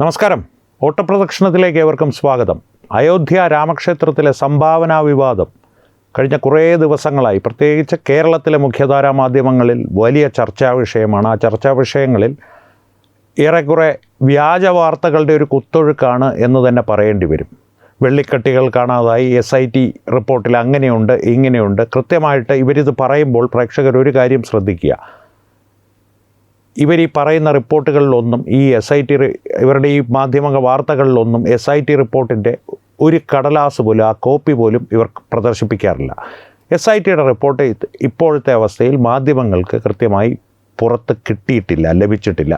നമസ്കാരം. ഓട്ടപ്രദക്ഷിണത്തിലേക്ക് ഏവർക്കും സ്വാഗതം. അയോധ്യ രാമക്ഷേത്രത്തിലെ സംഭാവനാ വിവാദം കഴിഞ്ഞ കുറേ ദിവസങ്ങളായി പ്രത്യേകിച്ച് കേരളത്തിലെ മുഖ്യധാരാ മാധ്യമങ്ങളിൽ വലിയ ചർച്ചാ വിഷയമാണ്. ആ ചർച്ചാ വിഷയങ്ങളിൽ ഏറെക്കുറെ വ്യാജ വാർത്തകളുടെ ഒരു കുത്തൊഴുക്കാണ് എന്ന് തന്നെ പറയേണ്ടി വരും. വെള്ളിക്കട്ടികൾ കാണാതായി, SIT റിപ്പോർട്ടിൽ അങ്ങനെയുണ്ട് ഇങ്ങനെയുണ്ട്. കൃത്യമായിട്ട് ഇവരിത് പറയുമ്പോൾ പ്രേക്ഷകർ ഒരു കാര്യം ശ്രദ്ധിക്കുക. ഇവർ ഈ പറയുന്ന റിപ്പോർട്ടുകളിലൊന്നും ഈ SIT ഇവരുടെ ഈ മാധ്യമ വാർത്തകളിലൊന്നും SIT റിപ്പോർട്ടിൻ്റെ ഒരു കടലാസ് പോലും, ആ കോപ്പി പോലും ഇവർ പ്രദർശിപ്പിക്കാറില്ല. SITയുടെ റിപ്പോർട്ട് ഇപ്പോഴത്തെ അവസ്ഥയിൽ മാധ്യമങ്ങൾക്ക് കൃത്യമായി പുറത്ത് കിട്ടിയിട്ടില്ല, ലഭിച്ചിട്ടില്ല.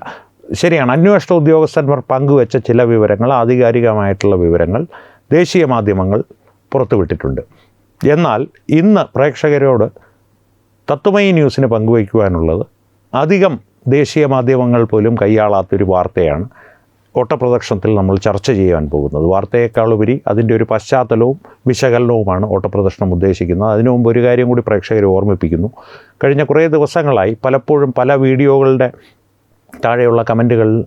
ശരിയാണ്, അന്വേഷണ ഉദ്യോഗസ്ഥന്മാർ പങ്കുവെച്ച ചില വിവരങ്ങൾ, ആധികാരികമായിട്ടുള്ള വിവരങ്ങൾ ദേശീയ മാധ്യമങ്ങൾ പുറത്തുവിട്ടിട്ടുണ്ട്. എന്നാൽ ഇന്ന് പ്രേക്ഷകരോട് തത്വമയി ന്യൂസിന് പങ്കുവയ്ക്കുവാനുള്ളത് അധികം ദേശീയ മാധ്യമങ്ങൾ പോലും കൈയാളാത്തൊരു വാർത്തയാണ് ഓട്ടപ്രദക്ഷിണത്തിൽ നമ്മൾ ചർച്ച ചെയ്യാൻ പോകുന്നത്. വാർത്തയേക്കാളുപരി അതിൻ്റെ ഒരു പശ്ചാത്തലവും വിശകലനവുമാണ് ഓട്ടപ്രദക്ഷിണം ഉദ്ദേശിക്കുന്നത്. അതിനു മുമ്പ് ഒരു കാര്യം കൂടി പ്രേക്ഷകരെ ഓർമ്മിപ്പിക്കുന്നു. കഴിഞ്ഞ കുറേ ദിവസങ്ങളായി പലപ്പോഴും പല വീഡിയോകളുടെ താഴെയുള്ള കമൻറ്റുകളിൽ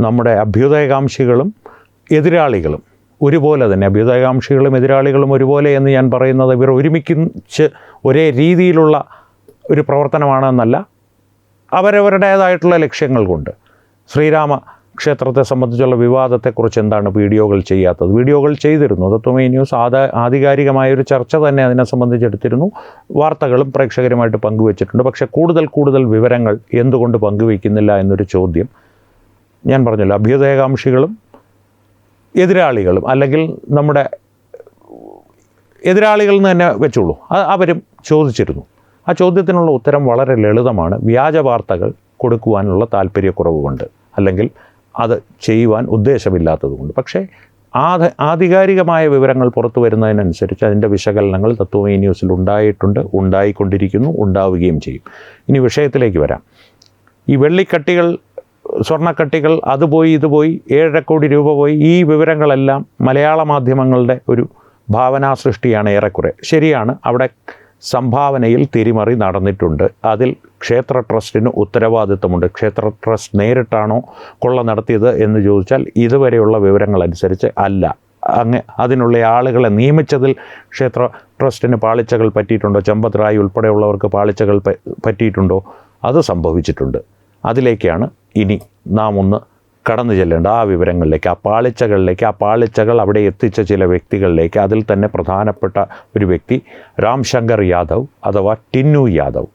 നമ്മുടെ അഭ്യുദയകാംക്ഷികളും എതിരാളികളും ഒരുപോലെ തന്നെ, അഭ്യുദയകാംക്ഷികളും എതിരാളികളും ഒരുപോലെ എന്ന് ഞാൻ പറയുന്നത് ഇവർ ഒരുമിച്ച് ഒരേ രീതിയിലുള്ള ഒരു പ്രവർത്തനമാണെന്നല്ല, അവരവരുടേതായിട്ടുള്ള ലക്ഷ്യങ്ങൾ കൊണ്ട് ശ്രീരാമ ക്ഷേത്രത്തെ സംബന്ധിച്ചുള്ള വിവാദത്തെക്കുറിച്ച് എന്താണ് വീഡിയോകൾ ചെയ്യാത്തത്? വീഡിയോകൾ ചെയ്തിരുന്നു. തത്വമയി ന്യൂസ് ആധികാരികമായൊരു ചർച്ച തന്നെ അതിനെ സംബന്ധിച്ചെടുത്തിരുന്നു. വാർത്തകളും പ്രേക്ഷകരുമായിട്ട് പങ്കുവച്ചിട്ടുണ്ട്. പക്ഷേ കൂടുതൽ വിവരങ്ങൾ എന്തുകൊണ്ട് പങ്കുവയ്ക്കുന്നില്ല എന്നൊരു ചോദ്യം ഞാൻ പറഞ്ഞല്ലോ. അഭ്യുദയകാംക്ഷികളും എതിരാളികളും, അല്ലെങ്കിൽ നമ്മുടെ എതിരാളികൾ എന്ന് തന്നെ വെച്ചോളൂ, അവരും ചോദിച്ചിരുന്നു. ആ ചോദ്യത്തിനുള്ള ഉത്തരം വളരെ ലളിതമാണ്. വ്യാജ വാർത്തകൾ കൊടുക്കുവാനുള്ള താല്പര്യക്കുറവ് കൊണ്ട്, അല്ലെങ്കിൽ അത് ചെയ്യുവാൻ ഉദ്ദേശമില്ലാത്തതുകൊണ്ട്. പക്ഷേ ആധികാരികമായ വിവരങ്ങൾ പുറത്തു വരുന്നതിനനുസരിച്ച് അതിൻ്റെ വിശകലനങ്ങൾ തത്വമയി ന്യൂസിൽ ഉണ്ടായിട്ടുണ്ട്, ഉണ്ടായിക്കൊണ്ടിരിക്കുന്നു, ഉണ്ടാവുകയും ചെയ്യും. ഇനി വിഷയത്തിലേക്ക് വരാം. ഈ വെള്ളിക്കട്ടികൾ, സ്വർണ്ണക്കട്ടികൾ, അത് പോയി ഇത് പോയി, 7.5 കോടി രൂപ പോയി, ഈ വിവരങ്ങളെല്ലാം മലയാള മാധ്യമങ്ങളുടെ ഒരു ഭാവനാ സൃഷ്ടിയാണ് ഏറെക്കുറെ. ശരിയാണ്, അവിടെ സംഭാവനയിൽ തിരിമറി നടന്നിട്ടുണ്ട്. അതിൽ ക്ഷേത്ര ട്രസ്റ്റിന് ഉത്തരവാദിത്തമുണ്ട്. ക്ഷേത്ര ട്രസ്റ്റ് നേരിട്ടാണോ കൊള്ള നടത്തിയത് എന്ന് ചോദിച്ചാൽ ഇതുവരെയുള്ള വിവരങ്ങളനുസരിച്ച് അല്ല. അതിനുള്ള ആളുകളെ നിയമിച്ചതിൽ ക്ഷേത്ര ട്രസ്റ്റിന് പാളിച്ചകൾ പറ്റിയിട്ടുണ്ടോ? ചമ്പത് റായ് ഉൾപ്പെടെയുള്ളവർക്ക് പാളിച്ചകൾ പറ്റിയിട്ടുണ്ടോ? അത് സംഭവിച്ചിട്ടുണ്ട്. അതിലേക്കാണ് ഇനി നാം ഒന്ന് കടന്നു ചെല്ലേണ്ട, ആ വിവരങ്ങളിലേക്ക്, ആ പാളിച്ചകൾ അവിടെ എത്തിച്ച ചില വ്യക്തികളിലേക്ക്. അതിൽ തന്നെ പ്രധാനപ്പെട്ട ഒരു വ്യക്തി രാംശങ്കർ യാദവ് അഥവാ ടിന്നു യാദവ്.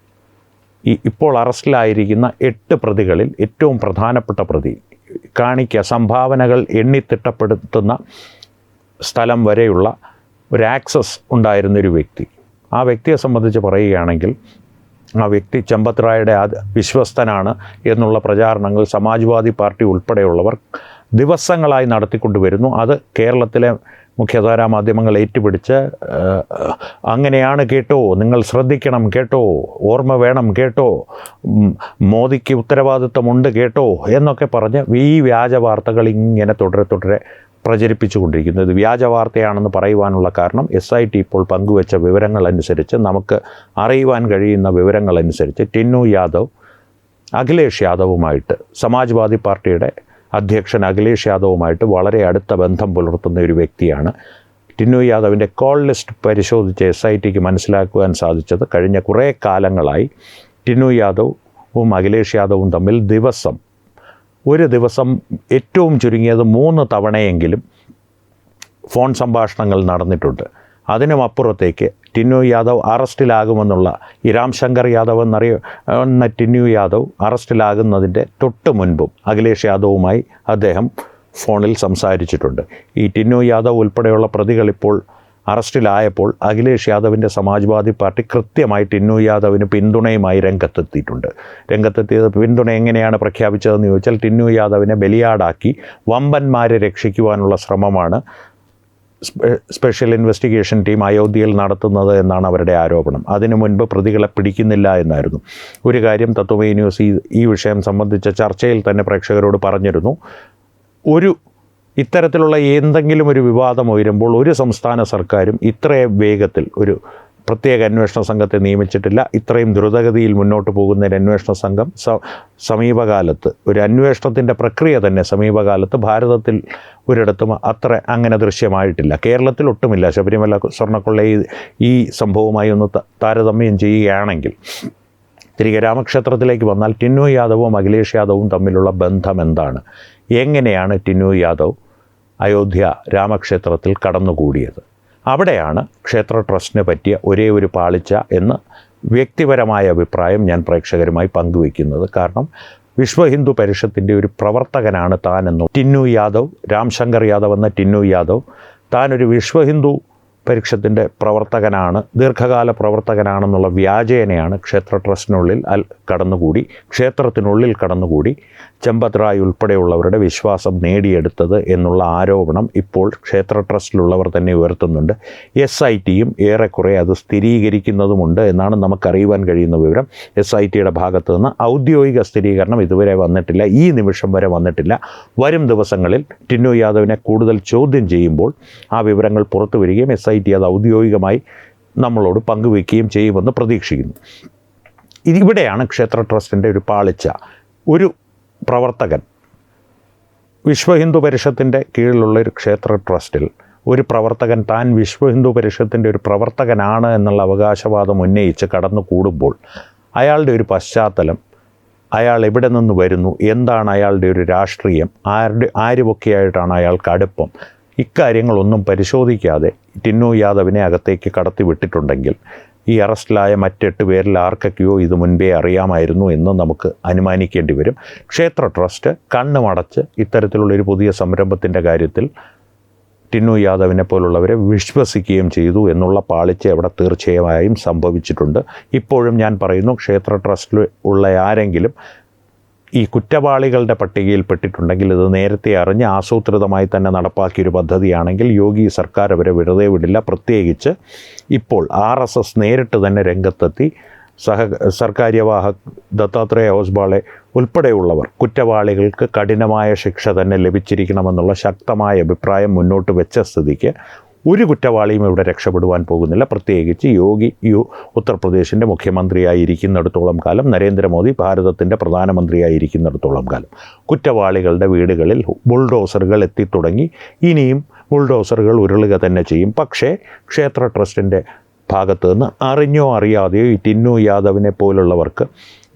ഇപ്പോൾ അറസ്റ്റിലായിരിക്കുന്ന 8 പ്രതികളിൽ ഏറ്റവും പ്രധാനപ്പെട്ട പ്രതി, സംഭാവനകൾ എണ്ണിത്തിട്ടപ്പെടുത്തുന്ന സ്ഥലം വരെയുള്ള ഒരു ആക്സസ് ഉണ്ടായിരുന്നൊരു വ്യക്തി. ആ വ്യക്തിയെ സംബന്ധിച്ച് പറയുകയാണെങ്കിൽ ആ വ്യക്തി ചമ്പത് റായുടെ വിശ്വസ്തനാണ് എന്നുള്ള പ്രചാരണങ്ങൾ സമാജ്വാദി പാർട്ടി ഉൾപ്പെടെയുള്ളവർ ദിവസങ്ങളായി നടത്തിക്കൊണ്ടുവരുന്നു. അത് കേരളത്തിലെ മുഖ്യധാരാ മാധ്യമങ്ങൾ ഏറ്റുപിടിച്ച് അങ്ങനെയാണ് കേട്ടോ, നിങ്ങൾ ശ്രദ്ധിക്കണം കേട്ടോ, ഓർമ്മ വേണം കേട്ടോ, മോദിക്ക് ഉത്തരവാദിത്തമുണ്ട് കേട്ടോ എന്നൊക്കെ പറഞ്ഞ് ഈ വ്യാജ വാർത്തകൾ ഇങ്ങനെ തുടരെ പ്രചരിപ്പിച്ചു കൊണ്ടിരിക്കുന്നത്. വ്യാജ വാർത്തയാണെന്ന് പറയുവാനുള്ള കാരണം SIT ഇപ്പോൾ പങ്കുവെച്ച വിവരങ്ങളനുസരിച്ച്, നമുക്ക് അറിയുവാൻ കഴിയുന്ന വിവരങ്ങളനുസരിച്ച് ടിന്നു യാദവ് അഖിലേഷ് യാദവുമായിട്ട്, സമാജ്വാദി പാർട്ടിയുടെ അധ്യക്ഷൻ അഖിലേഷ് യാദവുമായിട്ട് വളരെ അടുത്ത ബന്ധം പുലർത്തുന്ന ഒരു വ്യക്തിയാണ്. ടിന്നു യാദവിൻ്റെ കോൾ ലിസ്റ്റ് പരിശോധിച്ച് SITക്ക് മനസ്സിലാക്കുവാൻ സാധിച്ചത് കഴിഞ്ഞ കുറേ കാലങ്ങളായി ടിന്നു യാദവും അഖിലേഷ് യാദവും തമ്മിൽ ഒരു ദിവസം ഏറ്റവും ചുരുങ്ങിയത് 3 തവണയെങ്കിലും ഫോൺ സംഭാഷണങ്ങൾ നടന്നിട്ടുണ്ട്. അതിനുമപ്പുറത്തേക്ക് ടിന്നു യാദവ് അറസ്റ്റിലാകുമെന്നുള്ള, രാംശങ്കർ യാദവ് എന്നറിയുന്ന ടിന്നു യാദവ് അറസ്റ്റിലാകുന്നതിൻ്റെ തൊട്ട് മുൻപും അഖിലേഷ് യാദവുമായി അദ്ദേഹം ഫോണിൽ സംസാരിച്ചിട്ടുണ്ട്. ഈ ടിന്നു യാദവ് ഉൾപ്പെടെയുള്ള പ്രതികൾ ഇപ്പോൾ അറസ്റ്റിലായപ്പോൾ അഖിലേഷ് യാദവിൻ്റെ സമാജ്വാദി പാർട്ടി കൃത്യമായി ടിന്നു യാദവിന് പിന്തുണയുമായി രംഗത്തെത്തിയത് പിന്തുണ എങ്ങനെയാണ് പ്രഖ്യാപിച്ചതെന്ന് ചോദിച്ചാൽ, ടിന്നു യാദവിനെ ബലിയാടാക്കി വമ്പന്മാരെ രക്ഷിക്കുവാനുള്ള ശ്രമമാണ് സ്പെഷ്യൽ ഇൻവെസ്റ്റിഗേഷൻ ടീം അയോധ്യയിൽ നടത്തുന്നത് എന്നാണ് അവരുടെ ആരോപണം. അതിനു മുൻപ് പ്രതികളെ പിടിക്കുന്നില്ല എന്നായിരുന്നു. ഒരു കാര്യം തത്വമയി ന്യൂസ് ഈ വിഷയം സംബന്ധിച്ച ചർച്ചയിൽ തന്നെ പ്രേക്ഷകരോട് പറഞ്ഞിരുന്നു. ഇത്തരത്തിലുള്ള എന്തെങ്കിലും ഒരു വിവാദം ഉയരുമ്പോൾ ഒരു സംസ്ഥാന സർക്കാരും ഇത്രയും വേഗത്തിൽ ഒരു പ്രത്യേക അന്വേഷണ സംഘത്തെ നിയമിച്ചിട്ടില്ല. ഇത്രയും ദ്രുതഗതിയിൽ മുന്നോട്ട് പോകുന്ന ഒരു അന്വേഷണ സംഘം സമീപകാലത്ത് ഒരു അന്വേഷണത്തിൻ്റെ പ്രക്രിയ തന്നെ സമീപകാലത്ത് ഭാരതത്തിൽ ഒരിടത്തും അങ്ങനെ ദൃശ്യമായിട്ടില്ല. കേരളത്തിൽ ഒട്ടുമില്ല. ശബരിമല സ്വർണ്ണക്കൊള്ള ഈ സംഭവവുമായി ഒന്ന് താരതമ്യം ചെയ്യുകയാണെങ്കിൽ തിരികെ രാമക്ഷേത്രത്തിലേക്ക് വന്നാൽ ടിന്നു യാദവും അഖിലേഷ് യാദവും തമ്മിലുള്ള ബന്ധം എന്താണ്? എങ്ങനെയാണ് ടിന്നു യാദവ് അയോധ്യ രാമക്ഷേത്രത്തിൽ കടന്നുകൂടിയത്? അവിടെയാണ് ക്ഷേത്ര ട്രസ്റ്റിനെ പറ്റിയ ഒരേ ഒരു പാളിച്ച എന്ന് വ്യക്തിപരമായ അഭിപ്രായം ഞാൻ പ്രേക്ഷകരുമായി പങ്കുവയ്ക്കുന്നത്. കാരണം വിശ്വ ഹിന്ദു പരിഷത്തിൻ്റെ ഒരു പ്രവർത്തകനാണ് താനെന്നും ടിന്നു യാദവ്, രാംശങ്കർ യാദവ് എന്ന ടിന്നു യാദവ് താനൊരു വിശ്വ ഹിന്ദു പരിഷത്തിൻ്റെ പ്രവർത്തകനാണ്, ദീർഘകാല പ്രവർത്തകനാണെന്നുള്ള വ്യാജേനയാണ് ക്ഷേത്ര ട്രസ്റ്റിനുള്ളിൽ ക്ഷേത്രത്തിനുള്ളിൽ കടന്നുകൂടി ചമ്പത് റായ് ഉൾപ്പെടെയുള്ളവരുടെ വിശ്വാസം നേടിയെടുത്തത് എന്നുള്ള ആരോപണം ഇപ്പോൾ ക്ഷേത്ര ട്രസ്റ്റിലുള്ളവർ തന്നെ ഉയർത്തുന്നുണ്ട്. SITയും ഏറെക്കുറെ അത് സ്ഥിരീകരിക്കുന്നതുമുണ്ട് എന്നാണ് നമുക്കറിയുവാൻ കഴിയുന്ന വിവരം. SITയുടെ ഭാഗത്തു നിന്ന് ഔദ്യോഗിക സ്ഥിരീകരണം ഇതുവരെ വന്നിട്ടില്ല, ഈ നിമിഷം വരെ വന്നിട്ടില്ല. വരും ദിവസങ്ങളിൽ ടിന്നു യാദവിനെ കൂടുതൽ ചോദ്യം ചെയ്യുമ്പോൾ ആ വിവരങ്ങൾ പുറത്തു വരികയും SIT അത് ഔദ്യോഗികമായി നമ്മളോട് പങ്കുവയ്ക്കുകയും ചെയ്യുമെന്ന് പ്രതീക്ഷിക്കുന്നു. ഇവിടെയാണ് ക്ഷേത്ര ട്രസ്റ്റിൻ്റെ ഒരു പാളിച്ച. ഒരു പ്രവർത്തകൻ വിശ്വ ഹിന്ദു പരിഷത്തിൻ്റെ കീഴിലുള്ള ഒരു ക്ഷേത്ര ട്രസ്റ്റിൽ ഒരു പ്രവർത്തകൻ താൻ വിശ്വ ഹിന്ദു പരിഷത്തിൻ്റെ ഒരു പ്രവർത്തകനാണ് എന്നുള്ള അവകാശവാദം ഉന്നയിച്ച് കടന്നു കൂടുമ്പോൾ അയാളുടെ ഒരു പശ്ചാത്തലം, അയാൾ എവിടെ നിന്ന് വരുന്നു, എന്താണ് അയാളുടെ ഒരു രാഷ്ട്രീയം, ആരുമൊക്കെയായിട്ടാണ് അയാൾക്ക് അടുപ്പം, ഇക്കാര്യങ്ങളൊന്നും പരിശോധിക്കാതെ ടിന്നു യാദവിനെ അകത്തേക്ക് കടത്തിവിട്ടിട്ടുണ്ടെങ്കിൽ ഈ അറസ്റ്റിലായ മറ്റ് 8 പേരിൽ ആർക്കൊക്കെയോ ഇത് മുൻപേ അറിയാമായിരുന്നു എന്ന് നമുക്ക് അനുമാനിക്കേണ്ടി വരും. ക്ഷേത്ര ട്രസ്റ്റ് കണ്ണുമടച്ച് ഇത്തരത്തിലുള്ളൊരു പുതിയ സംരംഭത്തിൻ്റെ കാര്യത്തിൽ ടിന്നു യാദവിനെ പോലുള്ളവരെ വിശ്വസിക്കുകയും ചെയ്തു എന്നുള്ള പാളിച്ച അവിടെ തീർച്ചയായും സംഭവിച്ചിട്ടുണ്ട്. ഇപ്പോഴും ഞാൻ പറയുന്നു, ക്ഷേത്ര ട്രസ്റ്റിൽ ഉള്ള ആരെങ്കിലും ഈ കുറ്റവാളികളുടെ പട്ടികയിൽ പെട്ടിട്ടുണ്ടെങ്കിൽ ഇത് നേരത്തെ അറിഞ്ഞ് ആസൂത്രിതമായി തന്നെ നടപ്പാക്കിയൊരു പദ്ധതിയാണെങ്കിൽ യോഗി സർക്കാർ അവരെ വെറുതെ വിടില്ല. പ്രത്യേകിച്ച് ഇപ്പോൾ RSS നേരിട്ട് തന്നെ രംഗത്തെത്തി സർക്കാര്യവാഹക് ദത്താത്രേയ ഹോസ്ബാളെ ഉൾപ്പെടെയുള്ളവർ കുറ്റവാളികൾക്ക് കഠിനമായ ശിക്ഷ തന്നെ ലഭിച്ചിരിക്കണമെന്നുള്ള ശക്തമായ അഭിപ്രായം മുന്നോട്ട് വെച്ച സ്ഥിതിക്ക് ഒരു കുറ്റവാളിയും ഇവിടെ രക്ഷപ്പെടുവാൻ പോകുന്നില്ല. പ്രത്യേകിച്ച് യോഗി ഉത്തർപ്രദേശിൻ്റെ മുഖ്യമന്ത്രിയായിരിക്കുന്നിടത്തോളം കാലം, നരേന്ദ്രമോദി ഭാരതത്തിൻ്റെ പ്രധാനമന്ത്രിയായിരിക്കുന്നിടത്തോളം കാലം കുറ്റവാളികളുടെ വീടുകളിൽ ബുൾഡോസറുകൾ എത്തിത്തുടങ്ങി. ഇനിയും ബുൾഡോസറുകൾ ഉരുളുക തന്നെ ചെയ്യും. പക്ഷേ ക്ഷേത്ര ട്രസ്റ്റിൻ്റെ ഭാഗത്തു നിന്ന് അറിഞ്ഞോ അറിയാതെയോ ഈ ടിന്നു യാദവിനെ പോലുള്ളവർക്ക്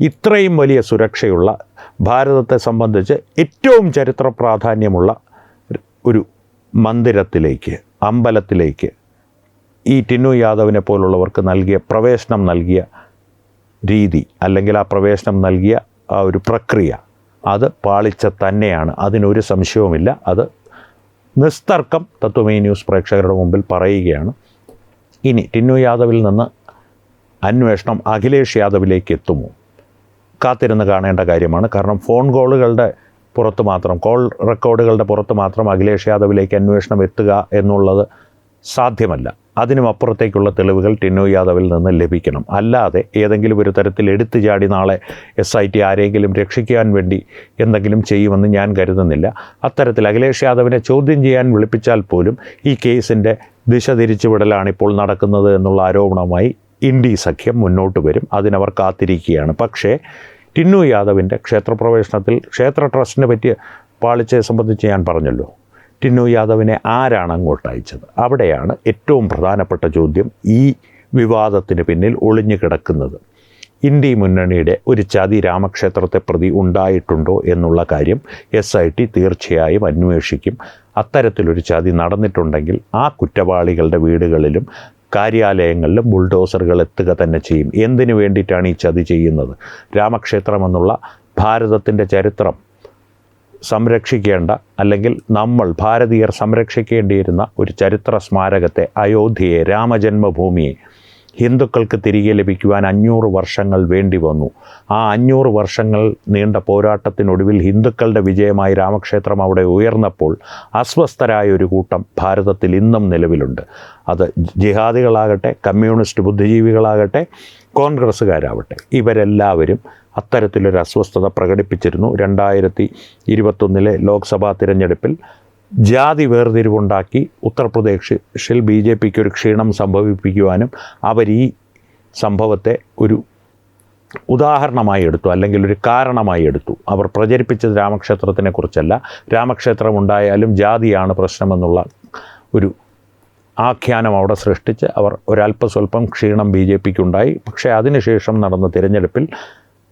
ഇത്രയും വലിയ സുരക്ഷയുള്ള, ഭാരതത്തെ സംബന്ധിച്ച് ഏറ്റവും ചരിത്ര പ്രാധാന്യമുള്ള ഒരു മന്ദിരത്തിലേക്ക്, അമ്പലത്തിലേക്ക് ഈ ടിന്നു യാദവിനെ പോലുള്ളവർക്ക് പ്രവേശനം നൽകിയ രീതി, അല്ലെങ്കിൽ ആ പ്രവേശനം നൽകിയ ആ ഒരു പ്രക്രിയ, അത് പാളിച്ച തന്നെയാണ്. അതിനൊരു സംശയവുമില്ല. അത് നിസ്തർക്കം തത്വമേ ന്യൂസ് പ്രേക്ഷകരുടെ മുമ്പിൽ പറയുകയാണ്. ഇനി ടിന്നു യാദവിൽ നിന്ന് അന്വേഷണം അഖിലേഷ് യാദവിലേക്ക് എത്തുമോ? കാത്തിരുന്ന് കാണേണ്ട കാര്യമാണ്. കാരണം ഫോൺ കോളുകളുടെ പുറത്ത് മാത്രം, കോൾ റെക്കോർഡുകളുടെ പുറത്ത് മാത്രം അഖിലേഷ് യാദവിലേക്ക് അന്വേഷണം എത്തുക എന്നുള്ളത് സാധ്യമല്ല. അതിനും അപ്പുറത്തേക്കുള്ള തെളിവുകൾ ടിന്നു യാദവിൽ നിന്ന് ലഭിക്കണം. അല്ലാതെ ഏതെങ്കിലും ഒരു തരത്തിൽ എടുത്തു ചാടി നാളെ SIT ആരെങ്കിലും രക്ഷിക്കാൻ വേണ്ടി എന്തെങ്കിലും ചെയ്യുമെന്ന് ഞാൻ കരുതുന്നില്ല. അത്തരത്തിൽ അഖിലേഷ് യാദവിനെ ചോദ്യം ചെയ്യാൻ വിളിപ്പിച്ചാൽ പോലും ഈ കേസിൻ്റെ ദിശ തിരിച്ചുവിടലാണ് ഇപ്പോൾ നടക്കുന്നത് എന്നുള്ള ആരോപണവുമായി ഇന്ത്യ സഖ്യം മുന്നോട്ട് വരും. അതിനവർ കാത്തിരിക്കുകയാണ്. പക്ഷേ ടിന്നു യാദവിൻ്റെ ക്ഷേത്രപ്രവേശനത്തിൽ ക്ഷേത്ര ട്രസ്റ്റിനെ പറ്റിയ പാളിച്ചയെ സംബന്ധിച്ച് ഞാൻ പറഞ്ഞല്ലോ. ടിന്നു യാദവിനെ ആരാണ് അങ്ങോട്ട് അയച്ചത്? അവിടെയാണ് ഏറ്റവും പ്രധാനപ്പെട്ട ചോദ്യം ഈ വിവാദത്തിന് പിന്നിൽ ഒളിഞ്ഞു കിടക്കുന്നത്. ഇന്ത്യ മുന്നണിയുടെ ഒരു ചതി രാമക്ഷേത്രത്തെ പ്രതി ഉണ്ടായിട്ടുണ്ടോ എന്നുള്ള കാര്യം SIT തീർച്ചയായും അന്വേഷിക്കും. അത്തരത്തിലൊരു ചതി നടന്നിട്ടുണ്ടെങ്കിൽ ആ കുറ്റവാളികളുടെ വീടുകളിലും കാര്യാലയങ്ങളിലും ബുൾഡോസറുകൾ എത്തുക തന്നെ ചെയ്യും. എന്തിനു വേണ്ടിയിട്ടാണ് ഈ ചതി ചെയ്യുന്നത്? രാമക്ഷേത്രമെന്നുള്ള ഭാരതത്തിൻ്റെ ചരിത്രം സംരക്ഷിക്കേണ്ട, അല്ലെങ്കിൽ നമ്മൾ ഭാരതീയർ സംരക്ഷിക്കേണ്ടിയിരുന്ന ഒരു ചരിത്ര സ്മാരകത്തെ, അയോധ്യയെ, രാമജന്മഭൂമിയെ ഹിന്ദുക്കൾക്ക് തിരികെ ലഭിക്കുവാൻ 500 വർഷങ്ങൾ വേണ്ടി വന്നു. ആ 500 വർഷങ്ങൾ നീണ്ട പോരാട്ടത്തിനൊടുവിൽ ഹിന്ദുക്കളുടെ വിജയമായി രാമക്ഷേത്രം അവിടെ ഉയർന്നപ്പോൾ അസ്വസ്ഥരായ ഒരു കൂട്ടം ഭാരതത്തിൽ ഇന്നും നിലവിലുണ്ട്. അത് ജിഹാദികളാകട്ടെ, കമ്മ്യൂണിസ്റ്റ് ബുദ്ധിജീവികളാകട്ടെ, കോൺഗ്രസ്സുകാരാവട്ടെ, ഇവരെല്ലാവരും അത്തരത്തിലൊരു അസ്വസ്ഥത പ്രകടിപ്പിച്ചിരുന്നു. 2021 ലോക്സഭാ തിരഞ്ഞെടുപ്പിൽ ജാതി വേർതിരിവുണ്ടാക്കി ഉത്തർപ്രദേശിൽ BJPക്ക് ഒരു ക്ഷീണം സംഭവിപ്പിക്കുവാനും അവർ ഈ സംഭവത്തെ ഒരു ഉദാഹരണമായി എടുത്തു, അല്ലെങ്കിൽ ഒരു കാരണമായി എടുത്തു. അവർ പ്രചരിപ്പിച്ചത് രാമക്ഷേത്രത്തിനെ കുറിച്ചല്ല, രാമക്ഷേത്രം ഉണ്ടായാലും ജാതിയാണ് പ്രശ്നമെന്നുള്ള ഒരു ആഖ്യാനം അവിടെ സൃഷ്ടിച്ച് അവർ ഒരല്പസ്വല്പം ക്ഷീണം BJPക്കുണ്ടായി. പക്ഷേ അതിനുശേഷം നടന്ന തിരഞ്ഞെടുപ്പിൽ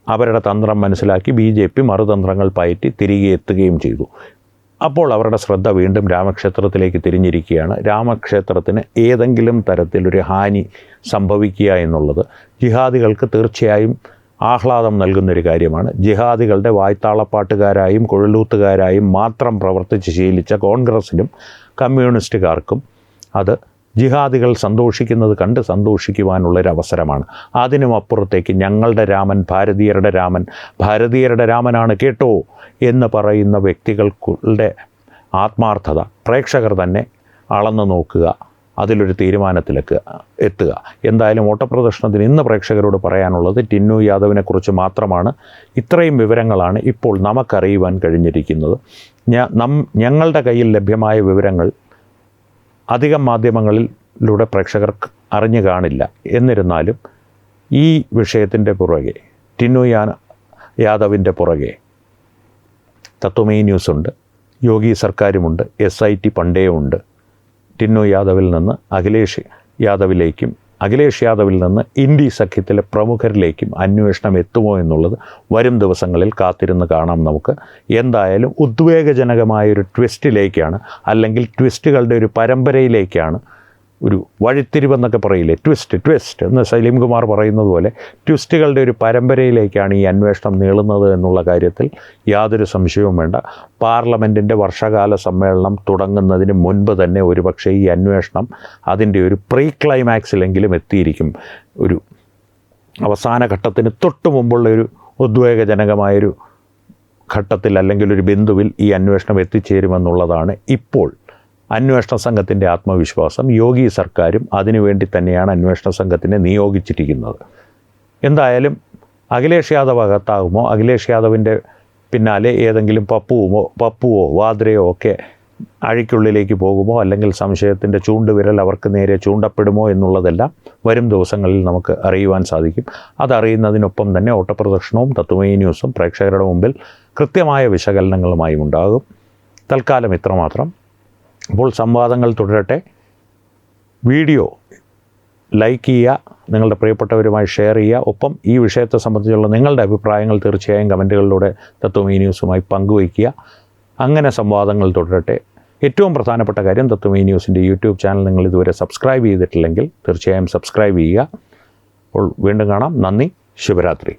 അവരുടെ തന്ത്രം മനസ്സിലാക്കി BJP മറുതന്ത്രങ്ങൾ പയറ്റി തിരികെ എത്തുകയും ചെയ്തു. അപ്പോൾ അവരുടെ ശ്രദ്ധ വീണ്ടും രാമക്ഷേത്രത്തിലേക്ക് തിരിഞ്ഞിരിക്കുകയാണ്. രാമക്ഷേത്രത്തിന് ഏതെങ്കിലും തരത്തിലൊരു ഹാനി സംഭവിക്കുക എന്നുള്ളത് ജിഹാദികൾക്ക് തീർച്ചയായും ആഹ്ലാദം നൽകുന്നൊരു കാര്യമാണ്. ജിഹാദികളുടെ വായ്ത്താളപ്പാട്ടുകാരായും കുഴലൂത്തുകാരായും മാത്രം പ്രവർത്തിച്ച് ശീലിച്ച കോൺഗ്രസിനും കമ്മ്യൂണിസ്റ്റുകാർക്കും അത് ജിഹാദികൾ സന്തോഷിക്കുന്നത് കണ്ട് സന്തോഷിക്കുവാനുള്ളൊരവസരമാണ്. അതിനുമപ്പുറത്തേക്ക് ഞങ്ങളുടെ രാമൻ ഭാരതീയരുടെ രാമനാണ് കേട്ടോ എന്ന് പറയുന്ന വ്യക്തികളുടെ ആത്മാർത്ഥത പ്രേക്ഷകർ തന്നെ അളന്നു നോക്കുക, അതിലൊരു തീരുമാനത്തിലേക്ക് എത്തുക. എന്തായാലും ഓട്ടപ്രദർശനത്തിന് ഇന്ന് പ്രേക്ഷകരോട് പറയാനുള്ളത് ടിന്നു യാദവിനെക്കുറിച്ച് മാത്രമാണ്. ഇത്രയും വിവരങ്ങളാണ് ഇപ്പോൾ നമുക്കറിയുവാൻ കഴിഞ്ഞിരിക്കുന്നത്. ഞങ്ങളുടെ കയ്യിൽ ലഭ്യമായ വിവരങ്ങൾ അധികം മാധ്യമങ്ങളിലൂടെ പ്രേക്ഷകർക്ക് അറിഞ്ഞു കാണില്ല. എന്നിരുന്നാലും ഈ വിഷയത്തിൻ്റെ പുറകെ, ടിന്നു യാദവിൻ്റെ പുറകെ തത്വമയി ന്യൂസുണ്ട്, യോഗി സർക്കാരുമുണ്ട്, SIT പണ്ടേ ഉണ്ട്. ടിന്നു യാദവിൽ നിന്ന് അഖിലേഷ് യാദവിൽ നിന്ന് ഇന്ത്യ സഖ്യത്തിലെ പ്രമുഖരിലേക്കും അന്വേഷണം എത്തുമോ എന്നുള്ളത് വരും ദിവസങ്ങളിൽ കാത്തിരുന്ന് കാണാം നമുക്ക്. എന്തായാലും ഉദ്വേഗജനകമായൊരു ട്വിസ്റ്റിലേക്കാണ്, അല്ലെങ്കിൽ ട്വിസ്റ്റുകളുടെ ഒരു പരമ്പരയിലേക്കാണ്, ഒരു വഴിത്തിരിവെന്നൊക്കെ പറയില്ലേ, ട്വിസ്റ്റ് എന്ന് സലീം കുമാർ പറയുന്നത് പോലെ ട്വിസ്റ്റുകളുടെ ഒരു പരമ്പരയിലേക്കാണ് ഈ അന്വേഷണം നീളുന്നത് എന്നുള്ള കാര്യത്തിൽ യാതൊരു സംശയവും വേണ്ട. പാർലമെൻറ്റിൻ്റെ വർഷകാല സമ്മേളനം തുടങ്ങുന്നതിന് മുൻപ് തന്നെ ഒരുപക്ഷെ ഈ അന്വേഷണം അതിൻ്റെ ഒരു ക്ലൈമാക്സിലെങ്കിലും എത്തിയിരിക്കും. ഒരു അവസാന ഘട്ടത്തിന് തൊട്ട് മുമ്പുള്ള ഒരു ഉദ്വേഗജനകമായൊരു ഘട്ടത്തിൽ അല്ലെങ്കിൽ ഒരു ബിന്ദുവിൽ ഈ അന്വേഷണം എത്തിച്ചേരുമെന്നുള്ളതാണ് ഇപ്പോൾ അന്വേഷണ സംഘത്തിൻ്റെ ആത്മവിശ്വാസം. യോഗി സർക്കാരും അതിനുവേണ്ടി തന്നെയാണ് അന്വേഷണ സംഘത്തിനെ നിയോഗിച്ചിരിക്കുന്നത്. എന്തായാലും അഖിലേഷ് യാദവ് അകത്താകുമോ, അഖിലേഷ് യാദവിൻ്റെ പിന്നാലെ ഏതെങ്കിലും പപ്പുവോ വാദ്രയോ ഒക്കെ അഴിക്കുള്ളിലേക്ക് പോകുമോ, അല്ലെങ്കിൽ സംശയത്തിൻ്റെ ചൂണ്ടുവിരൽ അവർക്ക് നേരെ ചൂണ്ടപ്പെടുമോ എന്നുള്ളതെല്ലാം വരും ദിവസങ്ങളിൽ നമുക്ക് അറിയുവാൻ സാധിക്കും. അതറിയുന്നതിനൊപ്പം തന്നെ ഓട്ടപ്രദർശനവും തത്വമയി ന്യൂസും പ്രേക്ഷകരുടെ മുമ്പിൽ കൃത്യമായ വിശകലനങ്ങളുമായും ഉണ്ടാകും. തൽക്കാലം ഇത്രമാത്രം. അപ്പോൾ സംവാദങ്ങൾ തുടരട്ടെ. വീഡിയോ ലൈക്ക് ചെയ്യുക, നിങ്ങളുടെ പ്രിയപ്പെട്ടവരുമായി ഷെയർ ചെയ്യുക. ഒപ്പം ഈ വിഷയത്തെ സംബന്ധിച്ചുള്ള നിങ്ങളുടെ അഭിപ്രായങ്ങൾ തീർച്ചയായും കമൻറ്റുകളിലൂടെ തത്വമയി ന്യൂസുമായി പങ്കുവയ്ക്കുക. അങ്ങനെ സംവാദങ്ങൾ തുടരട്ടെ. ഏറ്റവും പ്രധാനപ്പെട്ട കാര്യം, തത്വമയി ന്യൂസിൻ്റെ യൂട്യൂബ് ചാനൽ നിങ്ങൾ ഇതുവരെ സബ്സ്ക്രൈബ് ചെയ്തിട്ടില്ലെങ്കിൽ തീർച്ചയായും സബ്സ്ക്രൈബ് ചെയ്യുക. അപ്പോൾ വീണ്ടും കാണാം. നന്ദി. ശുഭരാത്രി.